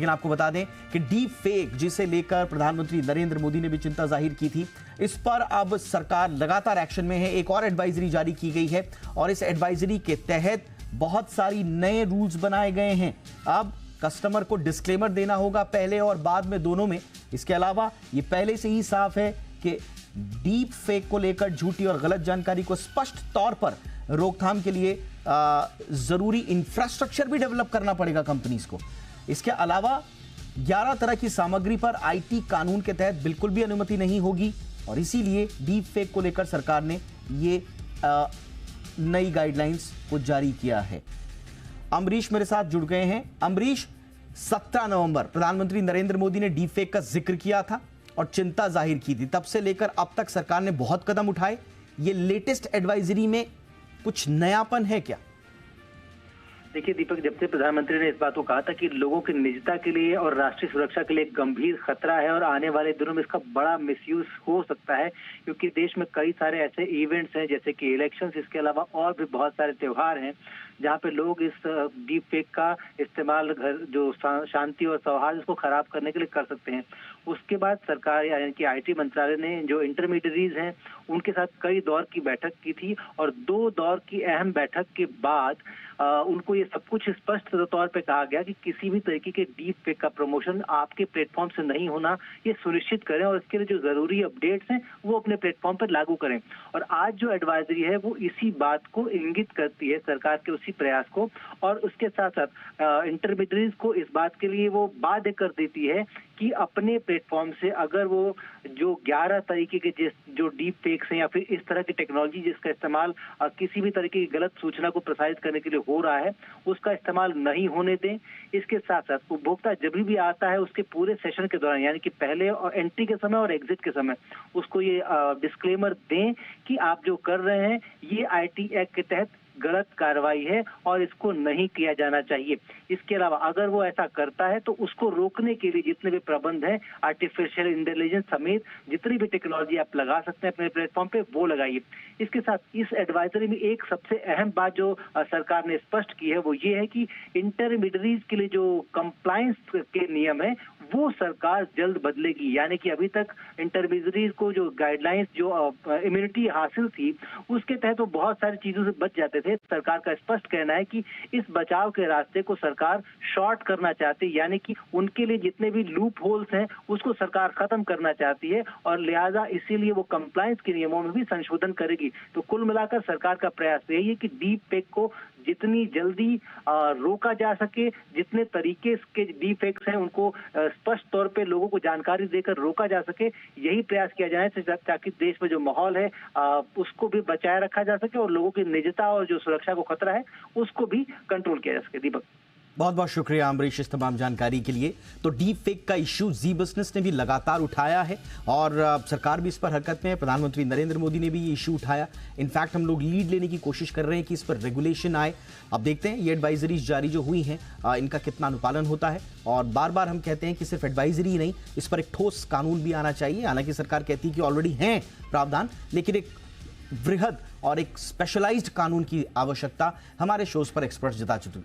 लेकिन आपको बता दें कि डीप फेक जिसे लेकर प्रधानमंत्री नरेंद्र मोदी ने भी चिंता जाहिर की थी, इस पर अब सरकार लगातार एक्शन में है। एक और एडवाइजरी जारी की गई है और इस एडवाइजरी के तहत बहुत सारी नए रूल्स बनाए गए हैं। अब कस्टमर को डिस्क्लेमर देना होगा पहले और बाद में, दोनों में। इसके अलावा ये पहले से ही साफ है कि डीप फेक को लेकर झूठी और गलत जानकारी को स्पष्ट तौर पर रोकथाम के लिए जरूरी इंफ्रास्ट्रक्चर भी डेवलप करना पड़ेगा कंपनीज को। इसके अलावा 11 तरह की सामग्री पर आईटी कानून के तहत बिल्कुल भी अनुमति नहीं होगी और इसीलिए डीप फेक को लेकर सरकार ने ये नई गाइडलाइंस को जारी किया है। अमरीश मेरे साथ जुड़ गए हैं। अमरीश, 17 नवंबर प्रधानमंत्री नरेंद्र मोदी ने डीप फेक का जिक्र किया था और चिंता जाहिर की थी। तब से लेकर अब तक सरकार ने बहुत कदम उठाए। ये लेटेस्ट एडवाइजरी में कुछ नयापन है क्या? देखिए दीपक, जब से प्रधानमंत्री ने इस बात को कहा था कि लोगों की निजता के लिए और राष्ट्रीय सुरक्षा के लिए गंभीर खतरा है और आने वाले दिनों में इसका बड़ा मिसयूज हो सकता है, क्योंकि देश में कई सारे ऐसे इवेंट्स हैं जैसे कि इलेक्शंस, इसके अलावा और भी बहुत सारे त्योहार हैं जहां पे लोग इस डीप फेक का इस्तेमाल जो शांति और सौहार्द को खराब करने के लिए कर सकते हैं। उसके बाद सरकार यानी कि आईटी मंत्रालय ने जो इंटरमीडियरीज हैं उनके साथ कई दौर की बैठक की थी और 2 दौर की अहम बैठक के बाद उनको ये सब कुछ स्पष्ट तौर पे कहा गया कि किसी भी तरीके के डीप फेक का प्रमोशन आपके प्लेटफॉर्म से नहीं होना, ये सुनिश्चित करें और इसके लिए जो जरूरी अपडेट्स हैं वो अपने प्लेटफॉर्म पर लागू करें। और आज जो एडवाइजरी है वो इसी बात को इंगित करती है, सरकार के उसी प्रयास को, और उसके साथ साथ इंटरमीडियरीज को इस बात के लिए वो बाध्य कर देती है कि अपने प्लेटफॉर्म से अगर वो जो 11 तरीके के जो डीप फेक्स हैं या फिर इस तरह की टेक्नोलॉजी जिसका इस्तेमाल किसी भी तरीके की गलत सूचना को प्रसारित करने के लिए हो रहा है, उसका इस्तेमाल नहीं होने दें। इसके साथ साथ उपभोक्ता जब भी आता है उसके पूरे सेशन के दौरान, यानी कि पहले और एंट्री के समय और एग्जिट के समय, उसको ये डिस्क्लेमर दें कि आप जो कर रहे हैं ये आईटी एक्ट के तहत गलत कार्रवाई है और इसको नहीं किया जाना चाहिए। इसके अलावा अगर वो ऐसा करता है तो उसको रोकने के लिए जितने भी प्रबंध हैं, आर्टिफिशियल इंटेलिजेंस समेत जितनी भी टेक्नोलॉजी आप लगा सकते हैं अपने प्लेटफॉर्म पे, वो लगाइए। इसके साथ इस एडवाइजरी में एक सबसे अहम बात जो सरकार ने स्पष्ट की है वो ये है कि इंटरमीडियरीज के लिए जो कंप्लायंस के नियम है वो सरकार जल्द बदलेगी। यानी कि अभी तक इंटरमीडियरीज को जो गाइडलाइंस, जो इम्यूनिटी हासिल थी, उसके तहत वो बहुत सारी चीजों से बच जाते थे। सरकार का स्पष्ट कहना है कि इस बचाव के रास्ते को सरकार शॉर्ट करना चाहती है, यानी कि उनके लिए जितने भी लूप होल्स हैं उसको सरकार खत्म करना चाहती है और लिहाजा इसीलिए वो कंप्लायंस के नियमों में भी संशोधन करेगी। तो कुल मिलाकर सरकार का प्रयास यही है कि डीप फेक को जितनी जल्दी रोका जा सके, जितने तरीके के डीप फेक्स हैं उनको स्पष्ट तौर पे लोगों को जानकारी देकर रोका जा सके, यही प्रयास किया जाए ताकि देश में जो माहौल है उसको भी बचाए रखा जा सके और लोगों की निजता और जो सुरक्षा को खतरा है उसको भी कंट्रोल किया जा सके। दीपक, बहुत बहुत शुक्रिया अमरीश इस तमाम जानकारी के लिए। तो डीप फेक का इश्यू जी बिजनेस ने भी लगातार उठाया है और सरकार भी इस पर हरकत में है। प्रधानमंत्री नरेंद्र मोदी ने भी ये इश्यू उठाया। इनफैक्ट हम लोग लीड लेने की कोशिश कर रहे हैं कि इस पर रेगुलेशन आए। अब देखते हैं ये एडवाइजरीज जारी जो हुई हैं इनका कितना अनुपालन होता है। और बार बार हम कहते हैं कि सिर्फ एडवाइजरी ही नहीं, इस पर एक ठोस कानून भी आना चाहिए। हालांकि सरकार कहती है कि ऑलरेडी हैं प्रावधान, लेकिन एक वृहद और एक स्पेशलाइज्ड कानून की आवश्यकता हमारे शोज पर एक्सपर्ट्स जता चुके